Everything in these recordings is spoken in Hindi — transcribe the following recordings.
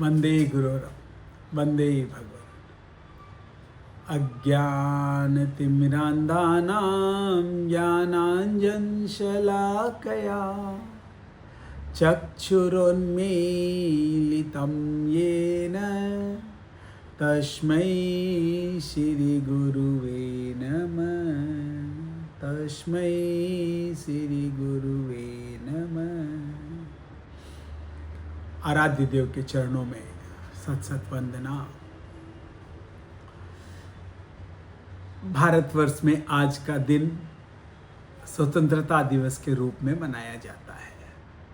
वंदे गुरुर् वंदे भगवन् अज्ञानतिमिरान्धानां ज्ञानाञ्जनशलाकया चक्षुरुन्मीलितं येन तस्मै श्रीगुरुवे नमः। तस्मै श्रीगुरुवे नमः। आराध्य देव के चरणों में सत सत वंदना। भारतवर्ष में आज का दिन स्वतंत्रता दिवस के रूप में मनाया जाता है।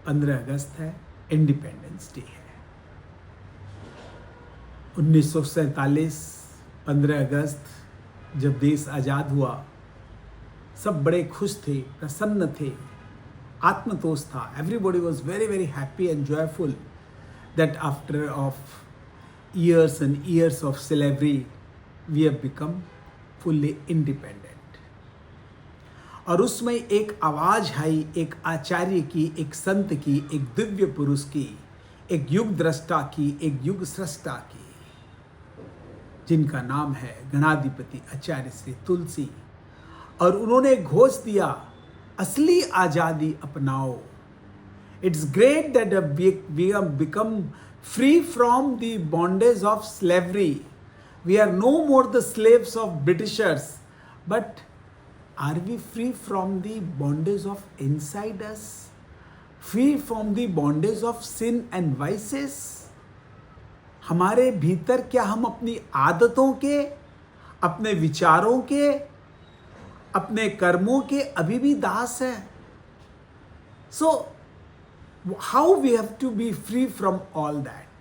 15 अगस्त है, इंडिपेंडेंस डे है। 1947 15 अगस्त जब देश आज़ाद हुआ, सब बड़े खुश थे, प्रसन्न थे, आत्मतोष था। Everybody was very very happy and joyful that after of years and years of slavery we have become fully independent। और उसमें एक आवाज आई, एक आचार्य की, एक संत की, एक दिव्य पुरुष की, एक युग दृष्टा की, एक युग सृष्टा की, जिनका नाम है गणाधिपति आचार्य श्री तुलसी। और उन्होंने घोष दिया, असली आजादी अपनाओ। It's great that we have become free from the bondage of slavery. We are no more the slaves of Britishers. But are we free from the bondage of inside us? Free from the bondage of sin and vices? हमारे भीतर क्या हम अपनी आदतों के, अपने विचारों के, अपने कर्मों के अभी भी दास हैं? So how we have to be free from all that?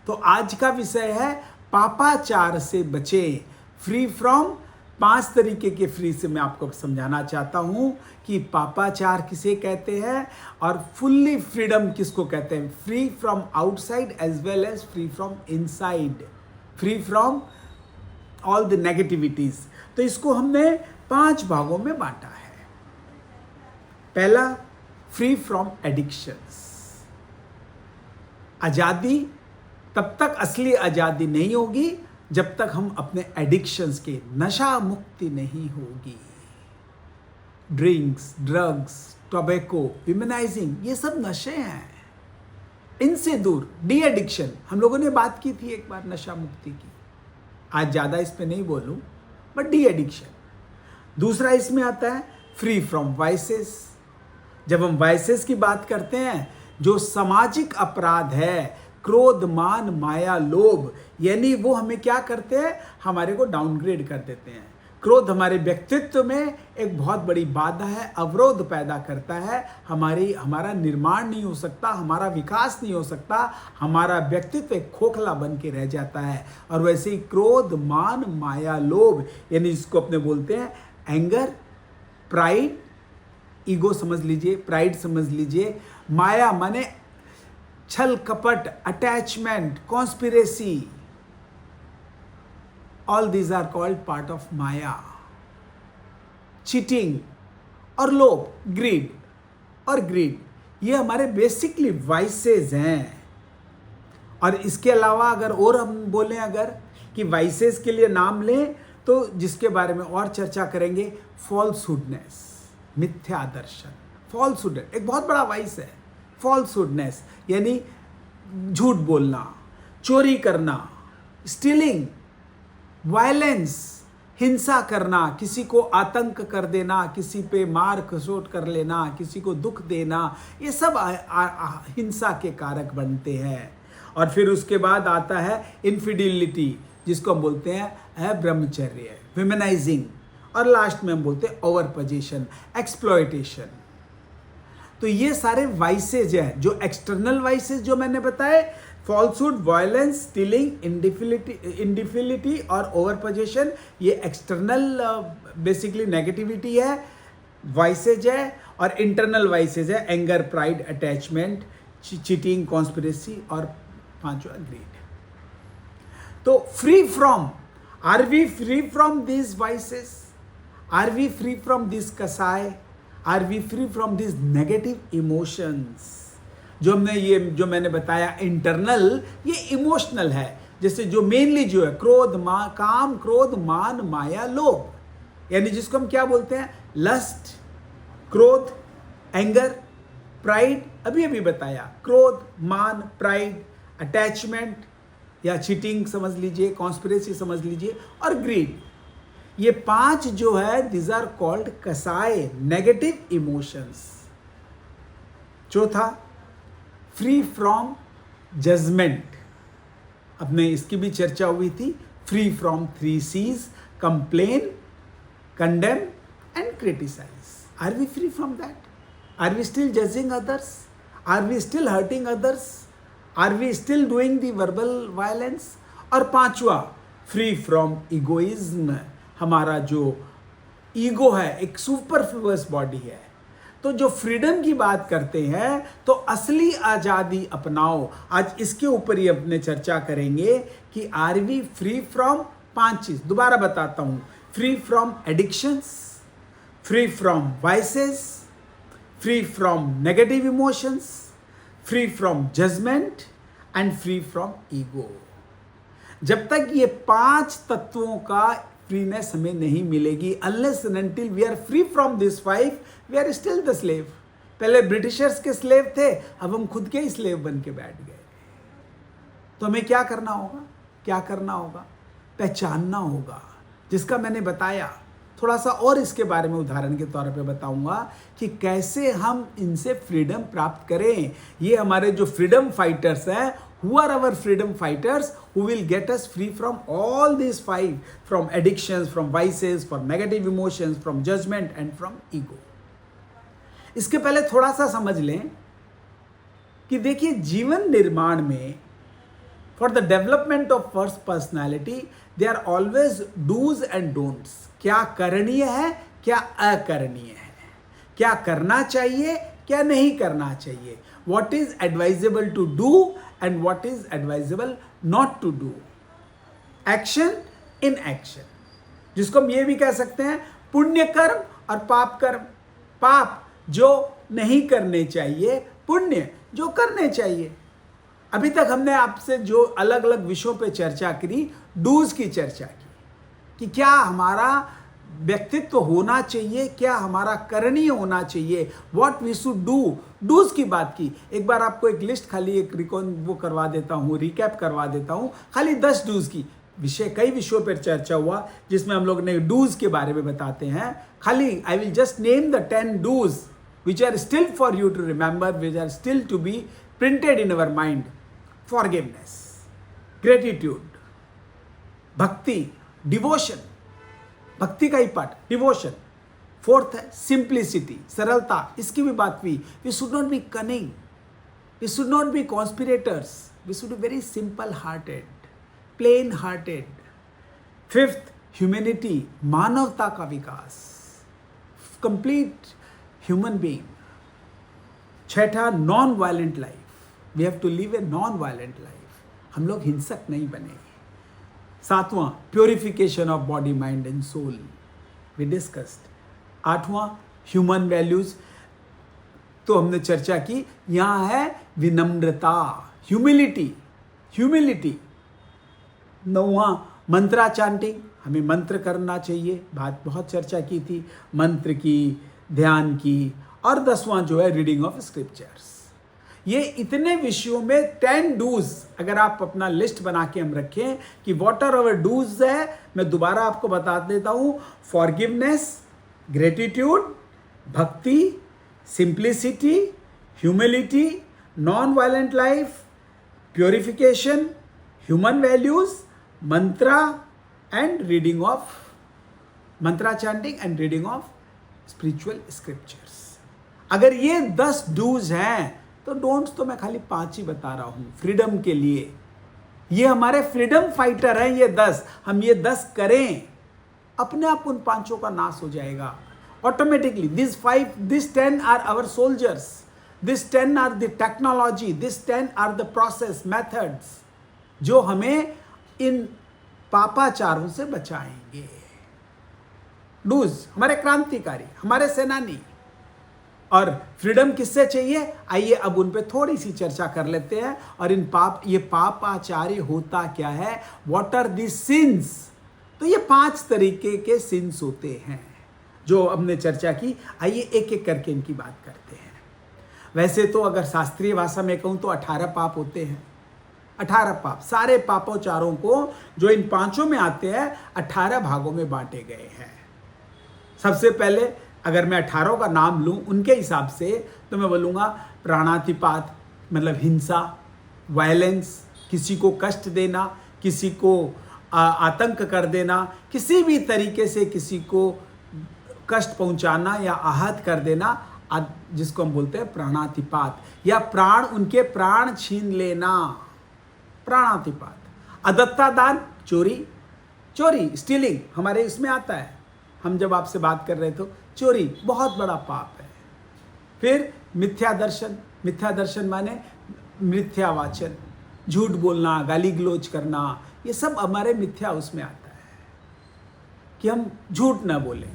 तो आज का विषय है पापाचार से बचे। फ्री फ्रॉम 5 तरीके के फ्री से मैं आपको समझाना चाहता हूं कि पापाचार किसे कहते हैं और फुल्ली फ्रीडम किसको कहते हैं। Free from outside as well as free from inside, free from all the negativities. तो इसको हमने 5 भागों में बांटा है। पहला, फ्री फ्रॉम एडिक्शंस। आजादी तब तक असली आजादी नहीं होगी जब तक हम अपने एडिक्शंस के, नशा मुक्ति नहीं होगी। ड्रिंक्स, ड्रग्स, टोबैको, विमेनाइजिंग, ये सब नशे हैं, इनसे दूर। डी एडिक्शन, हम लोगों ने बात की थी एक बार नशा मुक्ति की, आज ज्यादा इस पे नहीं बोलूं, बट डी एडिक्शन। दूसरा इसमें आता है फ्री फ्रॉम वाइसेस। जब हम वाइसेस की बात करते हैं, जो सामाजिक अपराध है, क्रोध, मान, माया, लोभ, यानी वो हमें क्या करते हैं, हमारे को डाउनग्रेड कर देते हैं। क्रोध हमारे व्यक्तित्व में एक बहुत बड़ी बाधा है, अवरोध पैदा करता है। हमारा निर्माण नहीं हो सकता, हमारा विकास नहीं हो सकता, हमारा व्यक्तित्व एक खोखला बन के रह जाता है। और वैसे ही क्रोध, मान, माया, लोभ, यानी इसको अपने बोलते हैं एंगर, प्राइड, ईगो समझ लीजिए, प्राइड समझ लीजिए, माया माने छल कपट, attachment, conspiracy, all these are called part of माया। चीटिंग और लोभ, ग्रीड और ग्रीड, ये हमारे बेसिकली वाइसेस हैं। और इसके अलावा अगर और हम बोलें, अगर कि वाइसेस के लिए नाम लें, तो जिसके बारे में और चर्चा करेंगे, फॉल्सहुडनेस, मिथ्या दर्शन। फॉल्सहुड एक बहुत बड़ा वाइस है। फॉल्सहुडनेस यानी झूठ बोलना, चोरी करना, स्टीलिंग, वायलेंस, हिंसा करना, किसी को आतंक कर देना, किसी पे मार खसोट कर लेना, किसी को दुख देना, ये सब हिंसा के कारक बनते हैं। और फिर उसके बाद आता है इनफिडिलिटी, जिसको हम बोलते हैं ब्रह्मचर्य, विमेनाइजिंग, और लास्ट में हम बोलते हैं ओवर पोजीशन, एक्सप्लॉयटेशन। तो ये सारे वाइसेज हैं, जो एक्सटर्नल वाइसेज जो मैंने बताए, फॉल्सहुड, वायलेंस, स्टीलिंग, इंडिफिलिटी और ओवर पोजीशन, ये एक्सटर्नल बेसिकली नेगेटिविटी है, वाइसेज है। और इंटरनल वाइसेज है anger, pride, attachment, cheating, conspiracy और 5वां ग्रीड। तो free from, are we free from this vices? Are we free from this kasai? Are we free from these negative emotions? जो मैंने बताया इंटरनल, ये इमोशनल है। जैसे जो मेनली जो है क्रोध, काम, क्रोध, मान, माया, लोभ, यानी जिसको हम क्या बोलते हैं, लस्ट, क्रोध, एंगर, प्राइड, अभी बताया, क्रोध, मान, प्राइड, अटैचमेंट या चीटिंग समझ लीजिए, कॉन्स्पिरेसी समझ लीजिए, और ग्रीड। ये 5 जो है दिस आर कॉल्ड कसाय, नेगेटिव इमोशंस। चौथा, फ्री फ्रॉम जजमेंट, अपने इसकी भी चर्चा हुई थी, free from 3 C's, complain, condemn and criticise. Are we free from that? Are we still judging others? Are we still hurting others? Are we still doing the verbal violence? और 5वां, फ्री फ्रॉम इगोइज्म। हमारा जो ईगो है एक सुपरफ्लुअस बॉडी है। तो जो फ्रीडम की बात करते हैं तो असली आजादी अपनाओ। आज इसके ऊपर ही अपने चर्चा करेंगे कि आर वी फ्री फ्रॉम 5 चीज। दोबारा बताता हूं, free from addictions, free from vices, free from negative emotions, free from judgement and free from ego. जब तक ये 5 तत्वों का फ्रीनेस हमें नहीं मिलेगी, unless and until we are free from this 5, we are still the slave. पहले ब्रिटिशर्स के स्लेव थे, अब हम खुद के ही स्लेव बन के बैठ गए। तो हमें क्या करना होगा? क्या करना होगा? पहचानना होगा, जिसका मैंने बताया। थोड़ा सा और इसके बारे में उदाहरण के तौर पे बताऊंगा कि कैसे हम इनसे फ्रीडम प्राप्त करें। ये हमारे जो फ्रीडम फाइटर्स हैं, who are our freedom fighters who will get us free from all these 5, from addictions, from vices, from negative emotions, from judgment and from ego। इसके पहले थोड़ा सा समझ लें कि देखिए, जीवन निर्माण में for the development of first personality there are always do's and don'ts। क्या करणीय है, क्या अकरणीय है, क्या करना चाहिए, क्या नहीं करना चाहिए, what is advisable to do and what is advisable not to do, action in action, जिसको हम ये भी कह सकते हैं पुण्य कर्म और पाप कर्म। पाप जो नहीं करने चाहिए, पुण्य जो करने चाहिए। अभी तक हमने आपसे जो अलग अलग विषयों पे चर्चा करी, डूज की चर्चा की कि क्या हमारा व्यक्तित्व होना चाहिए, क्या हमारा करणीय होना चाहिए, what we should do. Dos की बात की। एक बार आपको एक लिस्ट खाली एक करवा देता हूँ, रिकैप करवा देता हूँ, खाली 10 डूज की। कई विषयों पर चर्चा हुआ जिसमें हम लोग ने डूज के बारे में बताते हैं। खाली I will just name the 10 dos which are still for you to remember, which are still to be printed in our mind। forgiveness, gratitude, भक्ति, डिवोशन, भक्ति का ही पार्ट डिवोशन। 4th है सिंप्लिसिटी, सरलता, इसकी भी बात हुई। We should not be cunning, we should not be conspirators, we should be very simple hearted, plain hearted. 5th humanity, मानवता का विकास, कंप्लीट ह्यूमन बीइंग। 6ठा non violent life, we have to live a non violent life, हम लोग हिंसक नहीं बने। 7वां purification of body, mind and soul, we discussed. 8वां ह्यूमन वैल्यूज, तो हमने चर्चा की। यहां है विनम्रता, ह्यूमिलिटी, ह्यूमिलिटी। 9वां मंत्रा चैंटिंग, हमें मंत्र करना चाहिए, बात बहुत चर्चा की थी मंत्र की, ध्यान की। और 10वां जो है रीडिंग ऑफ स्क्रिप्चर्स। ये इतने विषयों में 10 डूज अगर आप अपना लिस्ट बना के हम रखें कि व्हाट आर आवर डूज है, मैं दोबारा आपको बता देता हूं। फॉरगिवनेस, ग्रेटिट्यूड, भक्ति, simplicity, humility, non violent life, purification, human values, Mantra and reading of Mantra chanting and reading of spiritual scriptures. अगर ये 10 डूज हैं तो डोंट्स तो मैं खाली 5 ही बता रहा हूं फ्रीडम के लिए। ये हमारे फ्रीडम फाइटर हैं ये 10। हम ये 10 करें, अपने आप उन 5 का नाश हो जाएगा automatically. This 10 are our soldiers, this 10 are the technology, this 10 are the process methods जो हमें इन पापाचारों से बचाएंगे। डूज हमारे क्रांतिकारी, हमारे सेनानी। और फ्रीडम किससे चाहिए? आइए अब उन पे थोड़ी सी चर्चा कर लेते हैं। और ये पापाचार्य होता क्या है? What are the sins? तो ये 5 तरीके के सिंस होते हैं जो हमने चर्चा की। आइए एक एक करके इनकी बात करते हैं। वैसे तो अगर शास्त्रीय भाषा में कहूं तो 18 पाप होते हैं। 18 पाप, सारे पापोचारों को जो इन 5 में आते हैं 18 भागों में बांटे गए हैं। सबसे पहले अगर मैं 18 का नाम लूं उनके हिसाब से तो मैं बोलूँगा प्राणातिपात, मतलब हिंसा, वायलेंस, किसी को कष्ट देना, किसी को आतंक कर देना, किसी भी तरीके से किसी को कष्ट पहुंचाना या आहत कर देना, जिसको हम बोलते हैं प्राणातिपात, या उनके प्राण छीन लेना, प्राणातिपात। अदत्ता दान, चोरी स्टीलिंग हमारे इसमें आता है। हम जब आपसे बात कर रहे थे, चोरी बहुत बड़ा पाप है। फिर मिथ्या दर्शन माने मिथ्या वाचन, झूठ बोलना, गाली गलौज करना, ये सब हमारे मिथ्या उसमें आता है कि हम झूठ ना बोलें।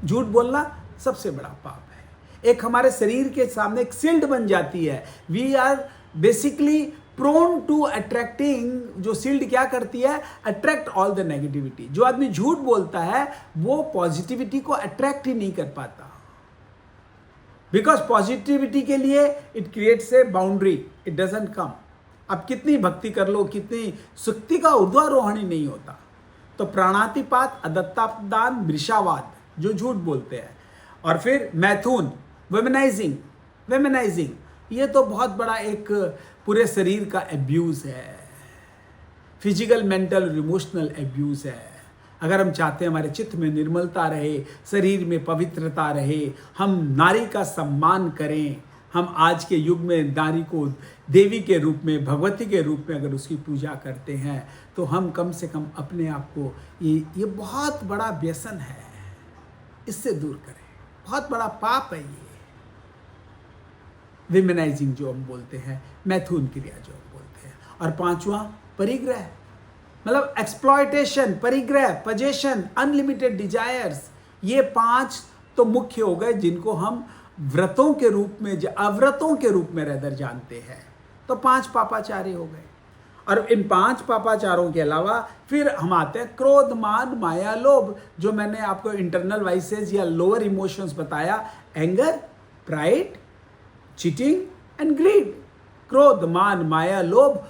झूठ बोलना सबसे बड़ा पाप है। एक हमारे शरीर के सामने एक शिल्ड बन जाती है। We are basically prone to attracting. जो शिल्ड क्या करती है? Attract all the negativity. जो आदमी झूठ बोलता है वो पॉजिटिविटी को अट्रैक्ट ही नहीं कर पाता, बिकॉज पॉजिटिविटी के लिए it creates a boundary, it doesn't come. अब कितनी भक्ति कर लो, कितनी शक्ति का ऊर्ध्वारोहण ही नहीं होता। तो प्राणातिपात, अदत्तादान, मृषावाद जो झूठ बोलते हैं, और फिर मैथुन, वेमेनाइजिंग, ये तो बहुत बड़ा एक पूरे शरीर का एब्यूज है। फिजिकल, मेंटल और इमोशनल एब्यूज है। अगर हम चाहते हैं हमारे चित्त में निर्मलता रहे, शरीर में पवित्रता रहे, हम नारी का सम्मान करें, हम आज के युग में नारी को देवी के रूप में, भगवती के रूप में अगर उसकी पूजा करते हैं, तो हम कम से कम अपने आप को, ये बहुत बड़ा व्यसन है, इससे दूर करें। बहुत बड़ा पाप है ये विमेनाइजिंग जो हम बोलते हैं, मैथुन क्रिया जो हम बोलते हैं। और 5वां परिग्रह, मतलब एक्सप्लॉयटेशन, परिग्रह, पजेशन, अनलिमिटेड डिजायर्स। ये 5 तो मुख्य हो गए जिनको हम व्रतों के रूप में, अव्रतों के रूप में रेदर जानते हैं। तो 5 पापाचार्य हो गए। और इन 5 पापाचारों के अलावा फिर हम आते हैं क्रोध, मान, माया, लोभ, जो मैंने आपको इंटरनल वाइसेस या लोअर इमोशंस बताया, anger, pride, cheating and greed. क्रोध, मान, माया, लोभ,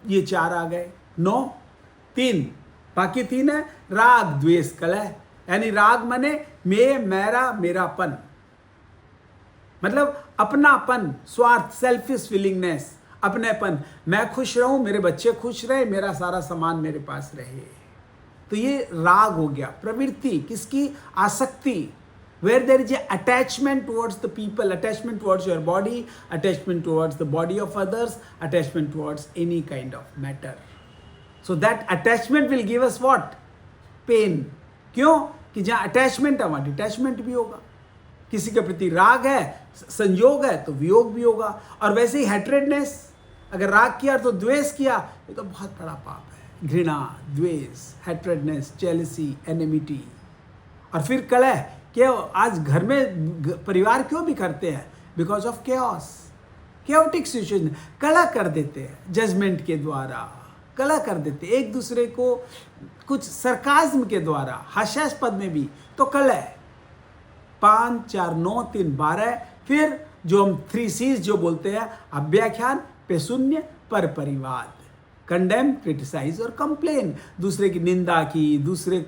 ये 4 आ गए। 9, 3 बाकी 3 है राग, द्वेष, कलह। यानी राग माने मेरा, मेरापन, मतलब अपनापन, स्वार्थ, सेल्फिश फीलिंगनेस, अपनेपन। मैं खुश रहूं, मेरे बच्चे खुश रहे, मेरा सारा सामान मेरे पास रहे। तो ये राग हो गया। प्रवृत्ति किसकी? आसक्ति, where there is a attachment towards the people, attachment towards your body, attachment towards the body of others, attachment towards any kind of matter. So that attachment will give us what? Pain. क्यों? कि जहां अटैचमेंट है वहां डिटैचमेंट भी होगा। किसी के प्रति राग है, संयोग है, तो वियोग भी होगा। और वैसे ही हेट्रेडनेस, अगर राग किया तो द्वेष किया, ये तो बहुत बड़ा पाप है। घृणा, द्वेष, हेट्रेडनेस, जेलसी, एनिमिटी। और फिर कलह, क्या आज घर में परिवार क्यों भी करते हैं? Because of chaos, chaotic situation. कलह कर देते हैं जजमेंट के द्वारा, कलह कर देते एक दूसरे को, कुछ सरकाज्म के द्वारा, हास्यास्पद में भी, तो कलह। 5, 4, 9, 3, 12। फिर जो हम 3 C's जो बोलते हैं, अव्याख्यान, पेशून्य, पर परिवाद, कंडेम, क्रिटिसाइज और कंप्लेन। दूसरे की निंदा की, दूसरे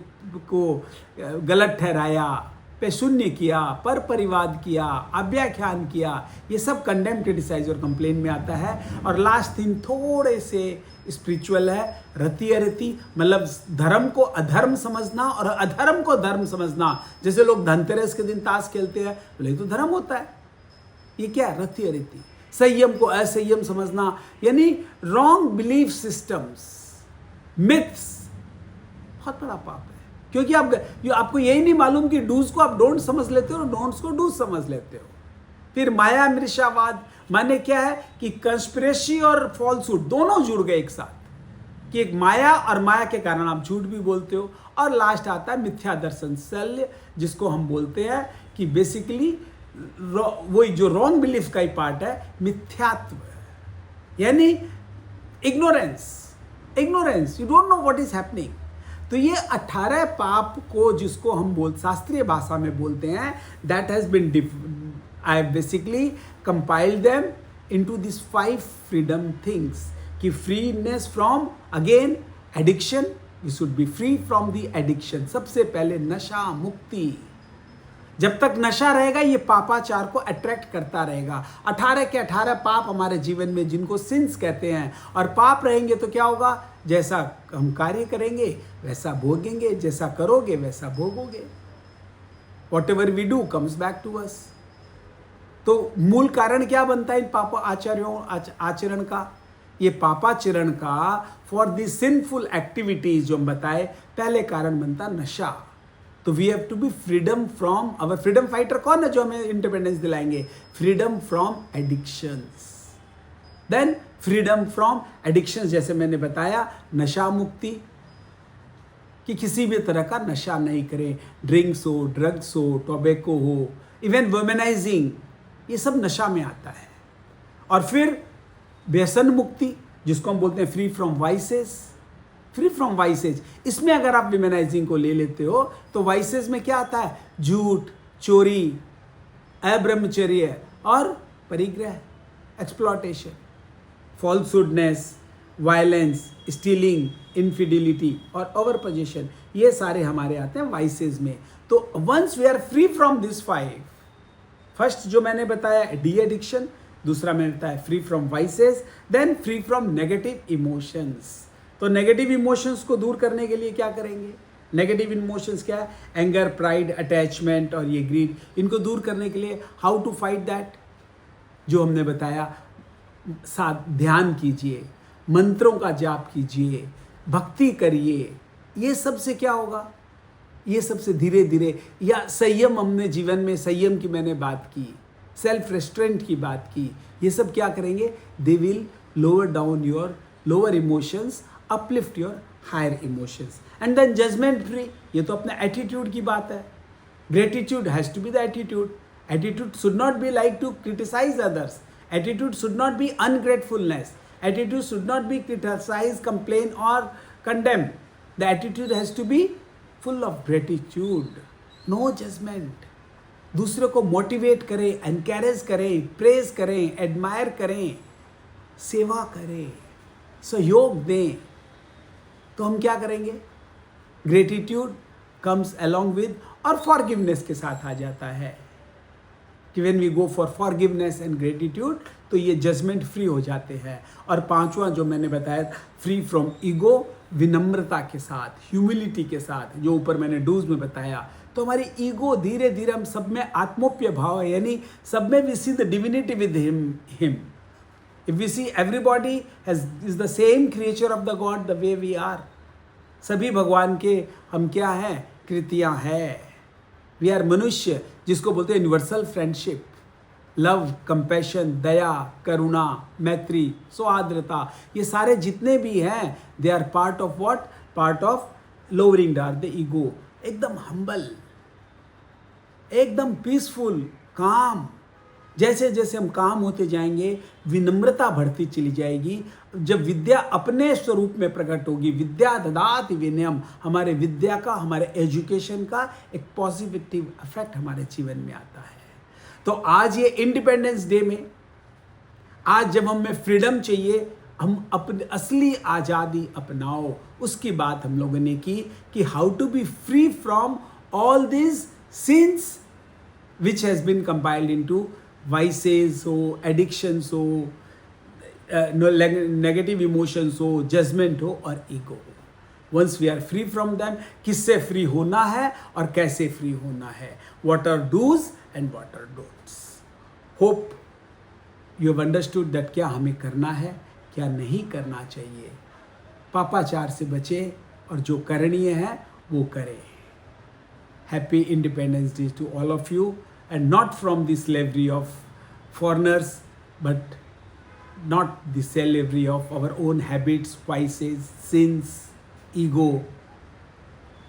को गलत ठहराया, पेशून्य किया, पर परिवाद किया, अव्याख्यान किया, ये सब कंडेम, क्रिटिसाइज और कंप्लेन में आता है। और लास्ट 3 थोड़े से स्पिरिचुअल है, रति अरति, मतलब धर्म को अधर्म समझना और अधर्म को धर्म समझना। जैसे लोग धनतेरस के दिन ताश खेलते हैं, बोले तो धर्म होता है, ये क्या? रति अरति। संयम को असंयम समझना, यानी रॉन्ग बिलीफ सिस्टम्स, मिथ्स, बहुत बड़ा पाप है। क्योंकि आपको यही नहीं मालूम कि डूज को आप डोंट समझ लेते हो और डोंट्स को डूज समझ लेते हो। फिर माया, मृषावाद माने क्या है? कि कंस्पिरेसी और फॉल्सहुड दोनों जुड़ गए एक साथ, कि एक माया, और माया के कारण आप झूठ भी बोलते हो। और लास्ट आता है मिथ्या दर्शन, शल्य, जिसको हम बोलते हैं कि बेसिकली वही जो रॉन्ग बिलीफ का ही पार्ट है, मिथ्यात्व यानी ignorance. You don't know what is happening. तो ये 18 पाप को जिसको हम शास्त्रीय भाषा में बोलते हैं, that has been I have basically compiled them into this 5 freedom things कि freeness from again addiction, we should be free from the addiction. सबसे पहले नशा मुक्ति। जब तक नशा रहेगा ये पापाचार को अट्रैक्ट करता रहेगा। 18 के 18 पाप हमारे जीवन में जिनको सिंस कहते हैं, और पाप रहेंगे तो क्या होगा, जैसा हम कार्य करेंगे वैसा भोगेंगे, जैसा करोगे वैसा भोगोगे। Whatever we do comes back to us. तो मूल कारण क्या बनता है इन पाप आचरण का? ये पापाचरण का फॉर द सिंफुल एक्टिविटीज जो हम बताए, पहले कारण बनता नशा। तो we have to be freedom from, our freedom fighter कौन है जो हमें इंडिपेंडेंस दिलाएंगे? Freedom from addictions. Then freedom from addictions, जैसे मैंने बताया, नशा मुक्ति कि किसी भी तरह का नशा नहीं करें। ड्रिंक्स हो, ड्रग्स हो, टोबैको हो, इवन वुमेनाइजिंग, ये सब नशा में आता है। और फिर व्यसन मुक्ति जिसको हम बोलते हैं free from vices. Free from vices, इसमें अगर आप विमेनाइजिंग को ले लेते हो तो वाइसेज में क्या आता है? झूठ, चोरी, अब्रह्मचर्य और परिग्रह, exploitation, falsehoodness, violence, stealing, infidelity और ओवर पोजेशन, ये सारे हमारे आते हैं वाइसेज में। तो once we are free from this 5, first जो मैंने बताया डी एडिक्शन, दूसरा मैंने बताया free from vices, then free from negative emotions. तो नेगेटिव इमोशंस को दूर करने के लिए क्या करेंगे? नेगेटिव इमोशंस क्या है? एंगर, प्राइड, अटैचमेंट और ये ग्रीड, इनको दूर करने के लिए हाउ टू फाइट दैट, जो हमने बताया, साथ ध्यान कीजिए, मंत्रों का जाप कीजिए, भक्ति करिए। ये सबसे क्या होगा? ये सबसे धीरे धीरे, या संयम, हमने जीवन में संयम की मैंने बात की, सेल्फ रेस्ट्रेंट की बात की, ये सब क्या करेंगे? They will lower down your lower emotions, uplift your higher emotions. And then judgment free, ये तो अपने attitude की बात है। Gratitude has to be the attitude. Attitude should not be like to criticize others. Attitude should not be ungratefulness. Attitude should not be criticize, complain or condemn. The attitude has to be full of gratitude. No judgment. दूसरे को मोटिवेट करें, एनकरेज करें, प्रेज करें, एडमायर करें, सेवा करें, सहयोग दें। तो हम क्या करेंगे? ग्रेटिट्यूड कम्स अलोंग विद, और फॉरगिवनेस के साथ आ जाता है कि when we go for forgiveness and gratitude, तो ये जजमेंट फ्री हो जाते हैं। और पांचवा जो मैंने बताया, फ्री फ्रॉम ईगो, विनम्रता के साथ, ह्यूमिलिटी के साथ, जो ऊपर मैंने डूज में बताया। तो हमारी ईगो धीरे धीरे, हम सब में आत्मोप्य भाव है, यानी सब में we see the divinity with him. If we see everybody is the same creature of the God the way we are, सभी भगवान के हम क्या हैं? कृतियाँ हैं। We are मनुष्य, जिसको बोलते हैं यूनिवर्सल फ्रेंडशिप, लव, कंपैशन, दया, करुणा, मैत्री, सौहार्द्रता, ये सारे जितने भी हैं, they are part of what? Part of lowering down the ego. एकदम हम्बल, एकदम पीसफुल, काम। जैसे जैसे हम काम होते जाएंगे, विनम्रता बढ़ती चली जाएगी। जब विद्या अपने स्वरूप में प्रकट होगी, विद्या ददाति विनयम, हमारे विद्या का, हमारे एजुकेशन का एक पॉजिटिव इफेक्ट हमारे जीवन में आता है। तो आज ये इंडिपेंडेंस डे में, आज जब हमें फ्रीडम चाहिए, हम अपनी असली आज़ादी अपनाओ, उसकी बात हम लोगों ने की कि how to be free from all this sins which has been compiled into vices हो, एडिक्शंस हो, नेगेटिव इमोशंस हो, जजमेंट हो और ईगो हो। Once we are free from them, किससे फ्री होना है और कैसे फ्री होना है, what are dos and what are don'ts. Hope you have understood that क्या हमें करना है, क्या नहीं करना चाहिए। पापाचार से बचें और जो करणीय है वो करें। Happy independence day to all of you, and not from the slavery of foreigners, but not the slavery of our own habits, vices, sins, ego,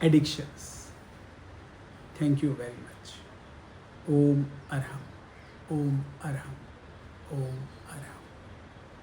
addictions. Thank you very much. Om Arham. Om Arham Om